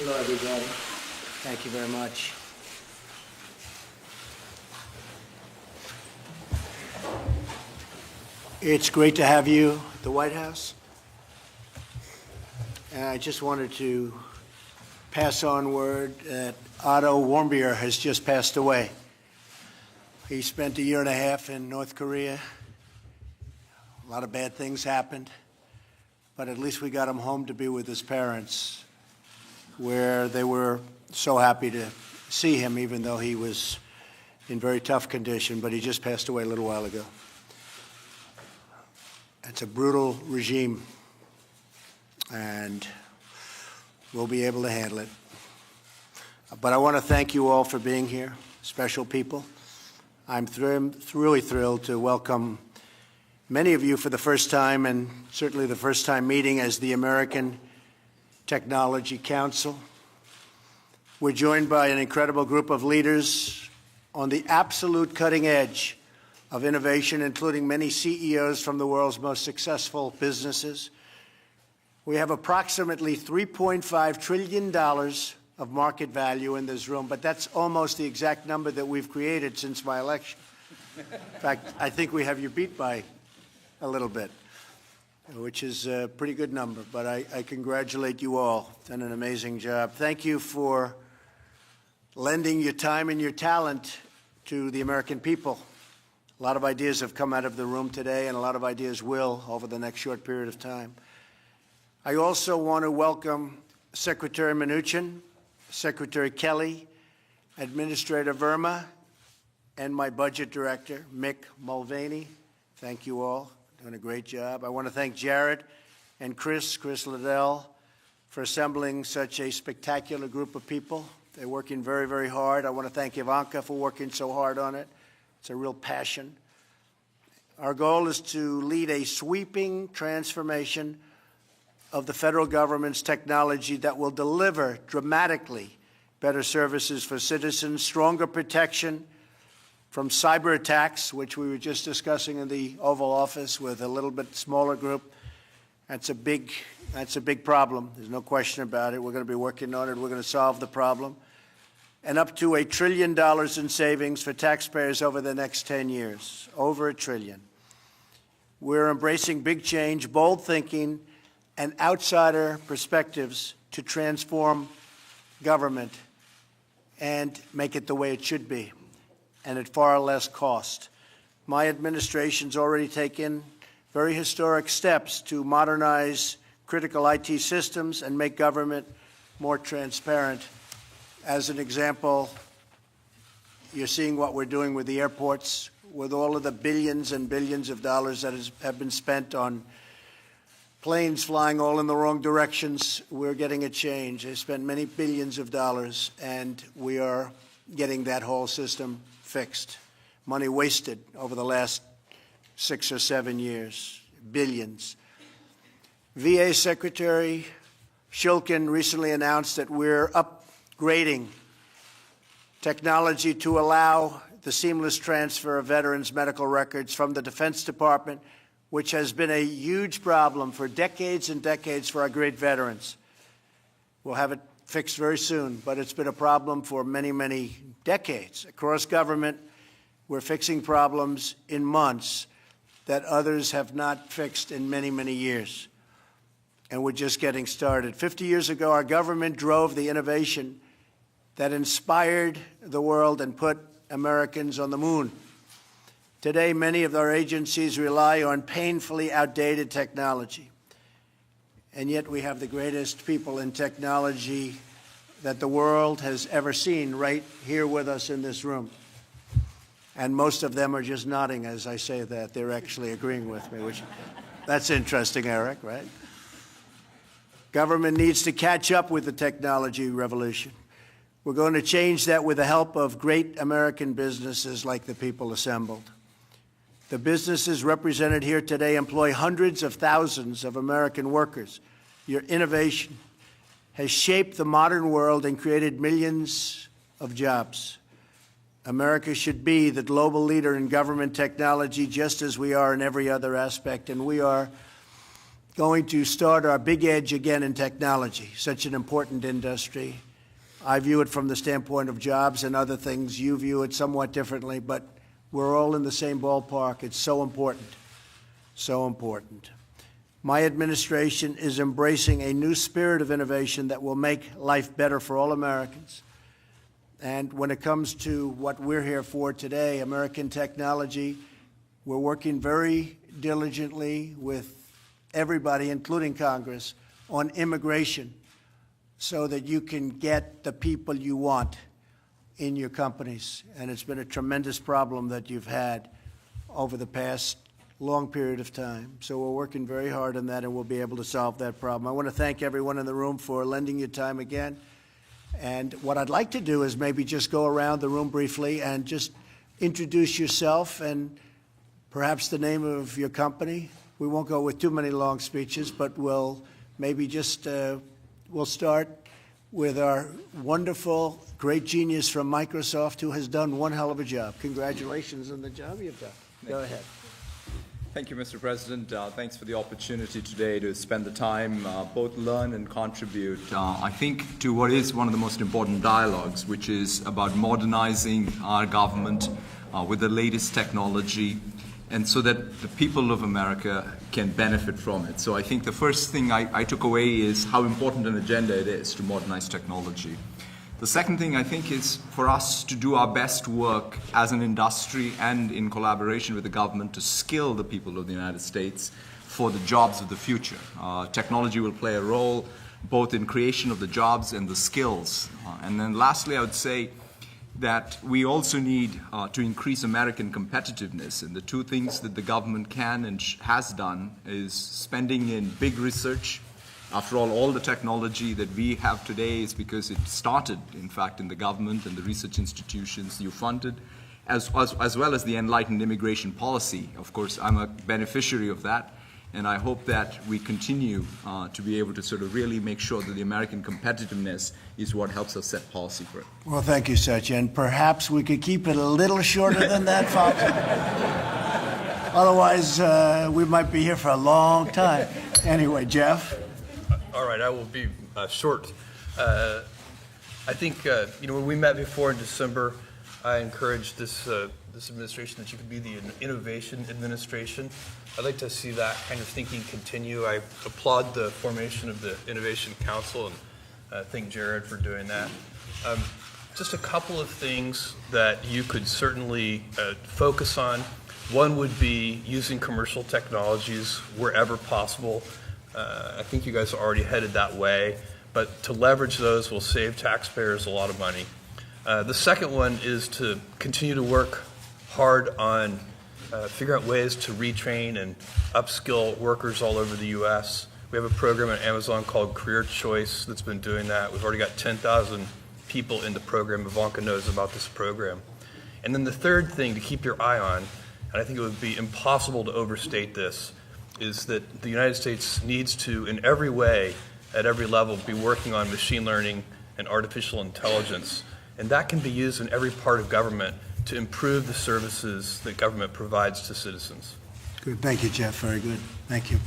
Hello, everybody. Thank you very much. It's great to have you at the White House. And I just wanted to pass on word that Otto Warmbier has just passed away. He spent a year and a half in North Korea. A lot of bad things happened, but at least we got him home to be with his parents, where they were so happy to see him, even though he was in very tough condition, but he just passed away a little while ago. It's a brutal regime, and we'll be able to handle it. But I want to thank you all for being here, special people. I'm really thrilled to welcome many of you for the first time, and certainly the first time meeting as the American Technology Council. We're joined by an incredible group of leaders on the absolute cutting edge of innovation, including many CEOs from the world's most successful businesses. We have approximately $3.5 trillion of market value in this room, but that's almost the exact number that we've created since my election. In fact, I think we have you beat by a little bit, which is a pretty good number, but I congratulate you all. Done an amazing job. Thank you for lending your time and your talent to the American people. A lot of ideas have come out of the room today, and a lot of ideas will over the next short period of time. I also want to welcome Secretary Mnuchin, Secretary Kelly, Administrator Verma, and my Budget Director, Mick Mulvaney. Thank you all. Doing a great job. I want to thank Jared and Chris Liddell, for assembling such a spectacular group of people. They're working very, very hard. I want to thank Ivanka for working so hard on it. It's a real passion. Our goal is to lead a sweeping transformation of the federal government's technology that will deliver dramatically better services for citizens, stronger protection from cyber attacks, which we were just discussing in the Oval Office with a little bit smaller group. That's a big problem. There's no question about it. We're going to be working on it. We're going to solve the problem. And up to $1 trillion in savings for taxpayers over the next 10 years, over $1 trillion. We're embracing big change, bold thinking, and outsider perspectives to transform government and make it the way it should be, and at far less cost. My administration's already taken very historic steps to modernize critical IT systems and make government more transparent. As an example, you're seeing what we're doing with the airports, with all of the billions and billions of dollars that have been spent on planes flying all in the wrong directions. We're getting a change. They spent many billions of dollars, and we are getting that whole system fixed. Money wasted over the last 6 or 7 years, billions. VA Secretary Shulkin recently announced that we're upgrading technology to allow the seamless transfer of veterans' medical records from the Defense Department, which has been a huge problem for decades and decades for our great veterans. We'll have it fixed very soon, but it's been a problem for many, many decades. Across government, we're fixing problems in months that others have not fixed in many, many years. And we're just getting started. 50 years ago, our government drove the innovation that inspired the world and put Americans on the moon. Today, many of our agencies rely on painfully outdated technology. And yet we have the greatest people in technology that the world has ever seen right here with us in this room. And most of them are just nodding as I say that. They're actually agreeing with me, which that's interesting, Eric, right? Government needs to catch up with the technology revolution. We're going to change that with the help of great American businesses like the people assembled. The businesses represented here today employ hundreds of thousands of American workers. Your innovation has shaped the modern world and created millions of jobs. America should be the global leader in government technology just as we are in every other aspect, and we are going to start our big edge again in technology, such an important industry. I view it from the standpoint of jobs and other things. You view it somewhat differently, but we're all in the same ballpark. It's so important, so important. My administration is embracing a new spirit of innovation that will make life better for all Americans. And when it comes to what we're here for today, American technology, we're working very diligently with everybody, including Congress, on immigration so that you can get the people you want in your companies. And it's been a tremendous problem that you've had over the past long period of time. So we're working very hard on that, and we'll be able to solve that problem. I want to thank everyone in the room for lending your time again. And what I'd like to do is maybe just go around the room briefly and just introduce yourself and perhaps the name of your company. We won't go with too many long speeches, but we'll maybe just, we'll start with our wonderful, great genius from Microsoft who has done one hell of a job. Congratulations on the job you've done. Go ahead. Thank you, Mr. President. Thanks for the opportunity today to spend the time, both learn and contribute, I think, to what is one of the most important dialogues, which is about modernizing our government with the latest technology, and so that the people of America can benefit from it. So I think the first thing I took away is how important an agenda it is to modernize technology. The second thing, I think, is for us to do our best work as an industry and in collaboration with the government to skill the people of the United States for the jobs of the future. Technology will play a role both in creation of the jobs and the skills. And then lastly, I would say that we also need to increase American competitiveness. And the two things that the government can and has done is spending in big research. After all the technology that we have today is because it started, in fact, in the government and the research institutions you funded, as well as the enlightened immigration policy. Of course, I'm a beneficiary of that, and I hope that we continue to be able to sort of really make sure that the American competitiveness is what helps us set policy for it. Well, thank you, Satya. And perhaps we could keep it a little shorter than that, folks. Otherwise, we might be here for a long time. Anyway, Jeff. All right, I will be short. I think, when we met before in December, I encouraged this administration that you could be the innovation administration. I'd like to see that kind of thinking continue. I applaud the formation of the Innovation Council, and thank Jared for doing that. Just a couple of things that you could certainly focus on. One would be using commercial technologies wherever possible. I think you guys are already headed that way, but to leverage those will save taxpayers a lot of money. The second one is to continue to work hard on figuring out ways to retrain and upskill workers all over the U.S. We have a program at Amazon called Career Choice that's been doing that. We've already got 10,000 people in the program. Ivanka knows about this program. And then the third thing to keep your eye on, and I think it would be impossible to overstate this, is that the United States needs to, in every way, at every level, be working on machine learning and artificial intelligence. And that can be used in every part of government to improve the services that government provides to citizens. Good. Thank you, Jeff. Very good. Thank you.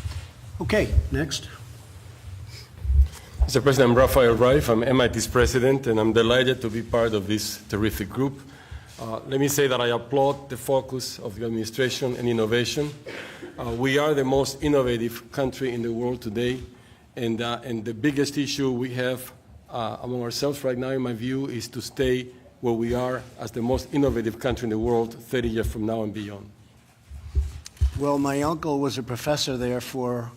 Okay, next. Mr. President, I'm Rafael Reif. I'm MIT's president, and I'm delighted to be part of this terrific group. Let me say that I applaud the focus of the administration and innovation. We are the most innovative country in the world today, and the biggest issue we have among ourselves right now, in my view, is to stay where we are as the most innovative country in the world 30 years from now and beyond. Well, my uncle was a professor there for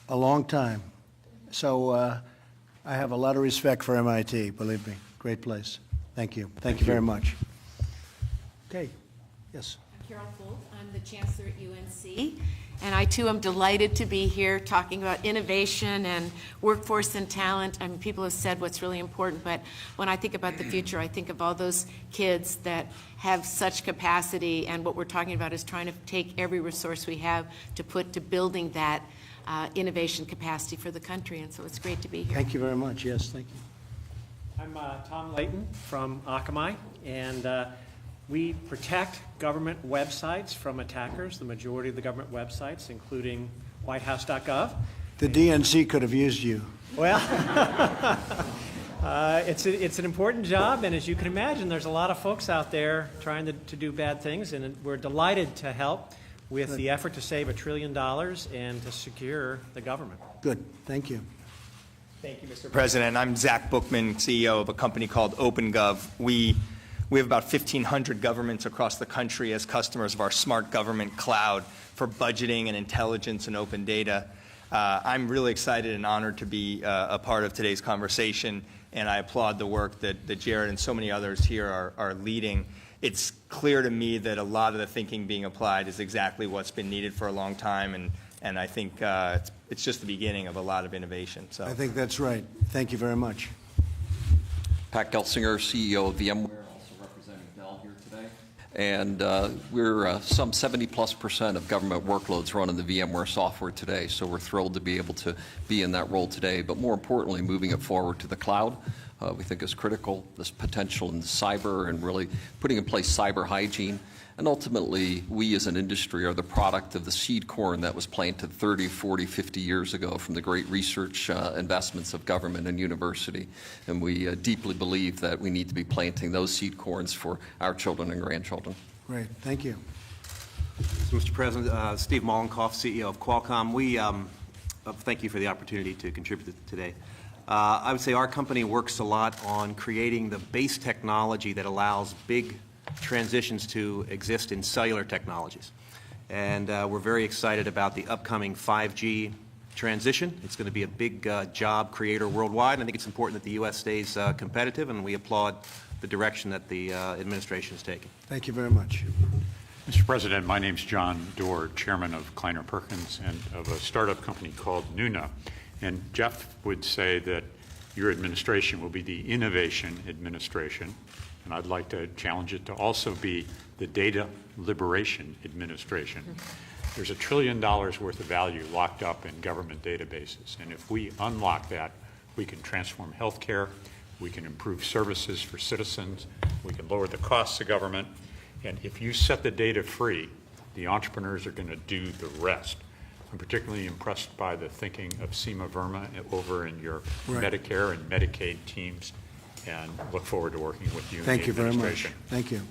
a long time, so I have a lot of respect for MIT, believe me. Great place. Thank you. Thank you very much. Okay. Yes. I'm Carol Folt. I'm the chancellor at UNC, and I too am delighted to be here talking about innovation and workforce and talent. I mean, people have said what's really important, but when I think about the future, I think of all those kids that have such capacity, and what we're talking about is trying to take every resource we have to put to building that innovation capacity for the country, and so it's great to be here. Thank you very much. Yes, thank you. I'm Tom Layton from Akamai, and we protect government websites from attackers, the majority of the government websites, including whitehouse.gov. The DNC could have used you. Well, it's an important job, and as you can imagine, there's a lot of folks out there trying to do bad things, and we're delighted to help with the effort to save $1 trillion and to secure the government. Good, thank you. Thank you, Mr. President. I'm Zach Bookman, CEO of a company called OpenGov. We have about 1,500 governments across the country as customers of our smart government cloud for budgeting and intelligence and open data. I'm really excited and honored to be a part of today's conversation, and I applaud the work that Jared and so many others here are leading. It's clear to me that a lot of the thinking being applied is exactly what's been needed for a long time, and I think it's just the beginning of a lot of innovation. So I think that's right. Thank you very much. Pat Gelsinger, CEO of VMware, also representing Dell here today. And we're some 70+% of government workloads run in the VMware software today, so we're thrilled to be able to be in that role today. But more importantly, moving it forward to the cloud, we think is critical, this potential in cyber and really putting in place cyber hygiene. And ultimately, we as an industry are the product of the seed corn that was planted 30, 40, 50 years ago from the great research investments of government and university. And we deeply believe that we need to be planting those seed corns for our children and grandchildren. Great, thank you. Mr. President, Steve Mollenkopf, CEO of Qualcomm. We thank you for the opportunity to contribute today. I would say our company works a lot on creating the base technology that allows big transitions to exist in cellular technologies. And we're very excited about the upcoming 5G transition. It's going to be a big job creator worldwide. And I think it's important that the U.S. stays competitive, and we applaud the direction that the administration is taking. Thank you very much. Mr. President, my name's John Doerr, chairman of Kleiner Perkins and of a startup company called Nuna. And Jeff would say that your administration will be the innovation administration. And I'd like to challenge it to also be the data liberation administration. There's $1 trillion worth of value locked up in government databases. And if we unlock that, we can transform healthcare, we can improve services for citizens, we can lower the costs of government. And if you set the data free, the entrepreneurs are going to do the rest. I'm particularly impressed by the thinking of Seema Verma over in your Medicare and Medicaid teams, and look forward to working with you. Thank you very much. Thank you.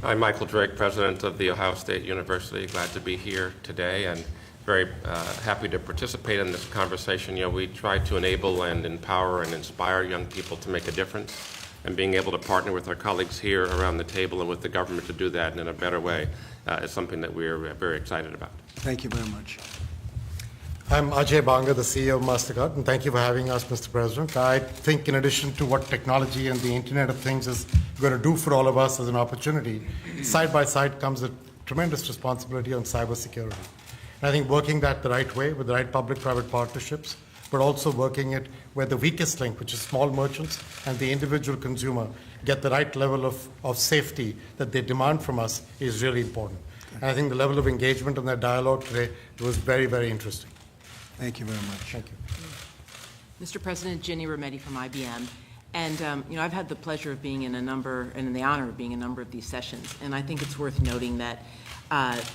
I'm Michael Drake, president of The Ohio State University. Glad to be here today and very happy to participate in this conversation. You know, we try to enable and empower and inspire young people to make a difference, and being able to partner with our colleagues here around the table and with the government to do that in a better way is something that we're very excited about. Thank you very much. I'm Ajay Banga, the CEO of MasterCard, and thank you for having us, Mr. President. I think in addition to what technology and the Internet of Things is going to do for all of us as an opportunity, side by side comes a tremendous responsibility on cybersecurity. And I think working that the right way with the right public-private partnerships, but also working it where the weakest link, which is small merchants and the individual consumer, get the right level of safety that they demand from us is really important. And I think the level of engagement in that dialogue today was very, very interesting. Thank you very much. Thank you. Mr. President, Ginny Rometty from IBM. And, you know, I've had the pleasure of being in a number, and the honor of being in a number of these sessions. And I think it's worth noting that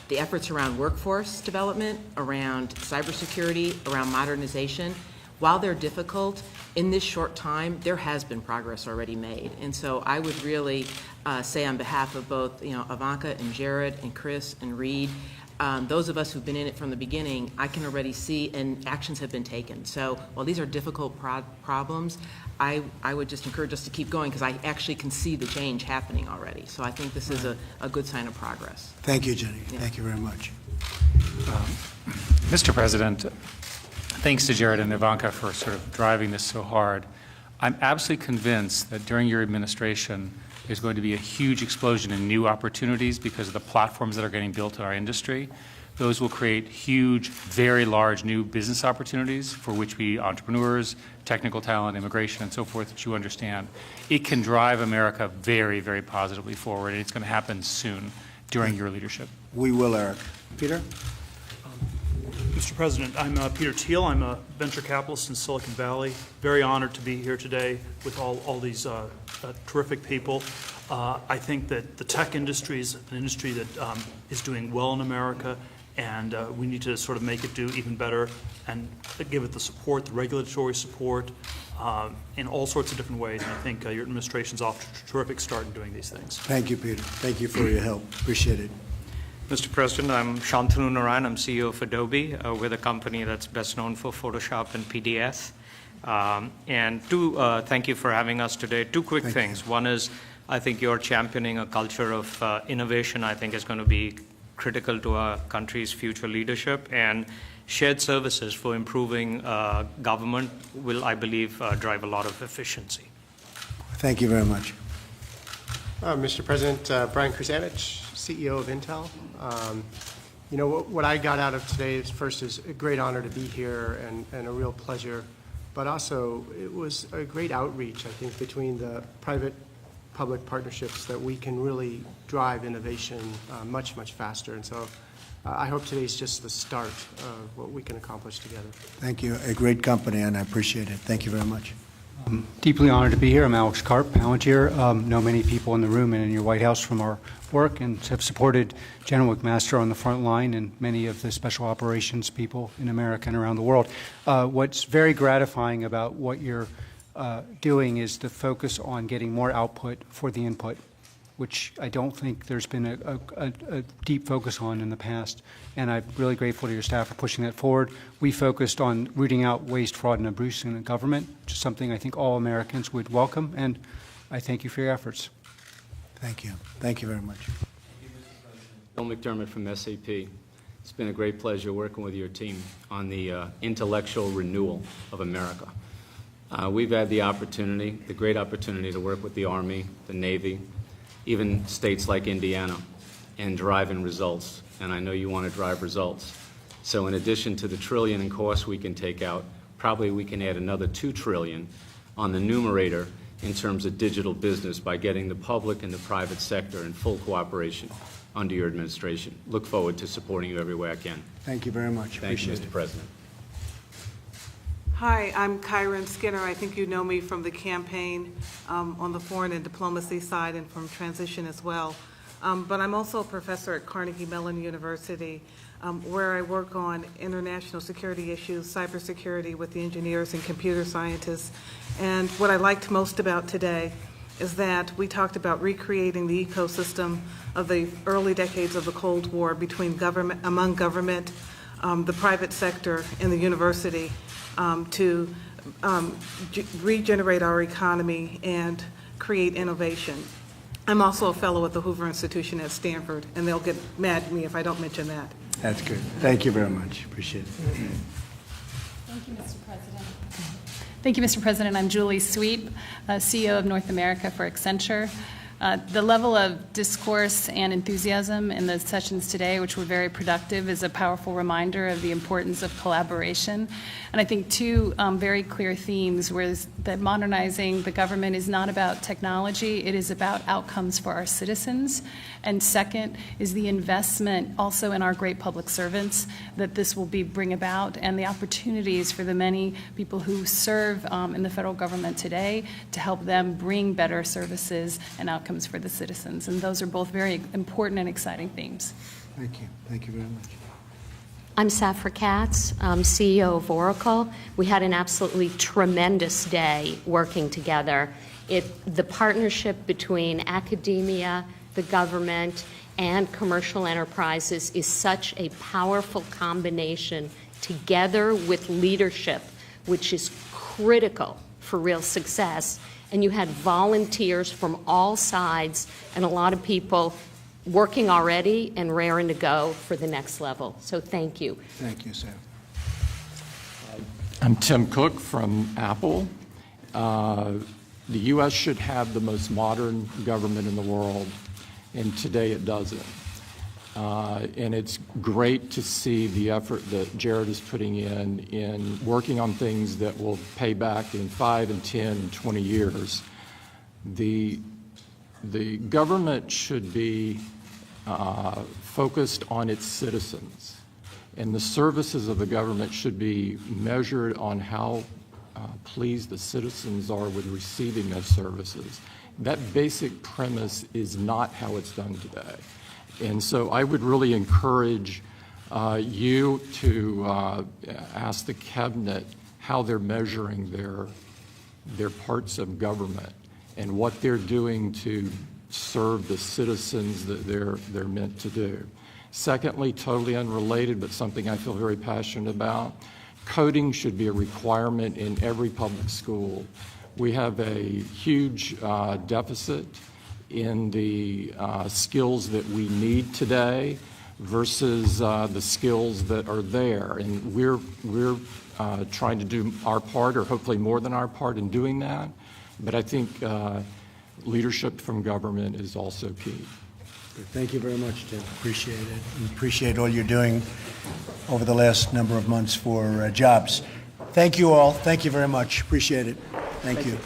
the efforts around workforce development, around cybersecurity, around modernization, while they're difficult, in this short time, there has been progress already made. And so I would really say on behalf of both, you know, Ivanka and Jared and Chris and Reed, those of us who've been in it from the beginning, I can already see, and actions have been taken. So while these are difficult problems, I would just encourage us to keep going, because I actually can see the change happening already. So I think this is a good sign of progress. Thank you, Jenny. Yeah. Thank you very much. Mr. President, thanks to Jared and Ivanka for sort of driving this so hard. I'm absolutely convinced that during your administration, there's going to be a huge explosion in new opportunities because of the platforms that are getting built in our industry. Those will create huge, very large new business opportunities for which we entrepreneurs, technical talent, immigration, and so forth, that you understand. It can drive America very, very positively forward, and it's going to happen soon during your leadership. We will, Eric. Peter? Mr. President, I'm Peter Thiel. I'm a venture capitalist in Silicon Valley. Very honored to be here today with all these terrific people. I think that the tech industry is an industry that is doing well in America, and we need to sort of make it do even better and give it the support, the regulatory support, in all sorts of different ways. And I think your administration's off to a terrific start in doing these things. Thank you, Peter. Thank you for your help. Appreciate it. Mr. President, I'm Shantanu Narayan. I'm CEO of Adobe. We're the company that's best known for Photoshop and PDF. Thank you for having us today. Two quick things. One is, I think you're championing a culture of innovation. I think is going to be critical to our country's future leadership. And shared services for improving government will, I believe, drive a lot of efficiency. Thank you very much. Mr. President, Brian Krzanich, CEO of Intel. You know, what I got out of today is, first, is a great honor to be here and a real pleasure, but also it was a great outreach, I think, between the private-public partnerships that we can really drive innovation much, much faster. And so I hope today's just the start of what we can accomplish together. Thank you. A great company, and I appreciate it. Thank you very much. I'm deeply honored to be here. I'm Alex Karp, Palantir. Know many people in the room and in your White House from our work, and have supported General McMaster on the front line and many of the special operations people in America and around the world. What's very gratifying about what you're doing is the focus on getting more output for the input, which I don't think there's been a deep focus on in the past. And I'm really grateful to your staff for pushing that forward. We focused on rooting out waste, fraud, and abuse in the government, which is something I think all Americans would welcome, and I thank you for your efforts. Thank you. Thank you very much. Bill McDermott from SAP. It's been a great pleasure working with your team on the intellectual renewal of America. We've had the great opportunity to work with the Army, the Navy, even states like Indiana, and driving results. And I know you want to drive results. So in addition to the trillion in costs we can take out, probably we can add another $2 trillion on the numerator in terms of digital business by getting the public and the private sector in full cooperation under your administration. Look forward to supporting you every way I can. Thank you very much. Thank you, Appreciate Mr. it. President. Hi, I'm Kyron Skinner. I think you know me from the campaign on the foreign and diplomacy side and from transition as well. But I'm also a professor at Carnegie Mellon University, where I work on international security issues, cybersecurity with the engineers and computer scientists. And what I liked most about today is that we talked about recreating the ecosystem of the early decades of the Cold War between among government, the private sector, and the university to regenerate our economy and create innovation. I'm also a fellow at the Hoover Institution at Stanford, and they'll get mad at me if I don't mention that. That's good. Thank you very much. Appreciate it. Thank you, Mr. President. Thank you, Mr. President. I'm Julie Sweep, CEO of North America for Accenture. The level of discourse and enthusiasm in the sessions today, which were very productive, is a powerful reminder of the importance of collaboration. And I think two very clear themes were that modernizing the government is not about technology, it is about outcomes for our citizens. And second is the investment also in our great public servants that this will bring about, and the opportunities for the many people who serve in the federal government today to help them bring better services and outcomes for the citizens. And those are both very important and exciting themes. Thank you. Thank you very much. I'm Safra Katz, CEO of Oracle. We had an absolutely tremendous day working together. The partnership between academia, the government, and commercial enterprises is such a powerful combination together with leadership, which is critical for real success. And you had volunteers from all sides and a lot of people working already and raring to go for the next level. So thank you. Thank you, Sam. I'm Tim Cook from Apple. The U.S. should have the most modern government in the world, and today it doesn't. And it's great to see the effort that Jared is putting in working on things that will pay back in 5 and 10 and 20 years. The government should be focused on its citizens, and the services of the government should be measured on how pleased the citizens are with receiving those services. That basic premise is not how it's done today. And so I would really encourage you to ask the cabinet how they're measuring their parts of government and what they're doing to serve the citizens that they're meant to do. Secondly, totally unrelated, but something I feel very passionate about, coding should be a requirement in every public school. We have a huge deficit in the skills that we need today versus the skills that are there. And we're trying to do our part, or hopefully more than our part, in doing that. But I think leadership from government is also key. Thank you very much, Tim. Appreciate it. And appreciate all you're doing over the last number of months for jobs. Thank you all. Thank you very much. Appreciate it. Thank you.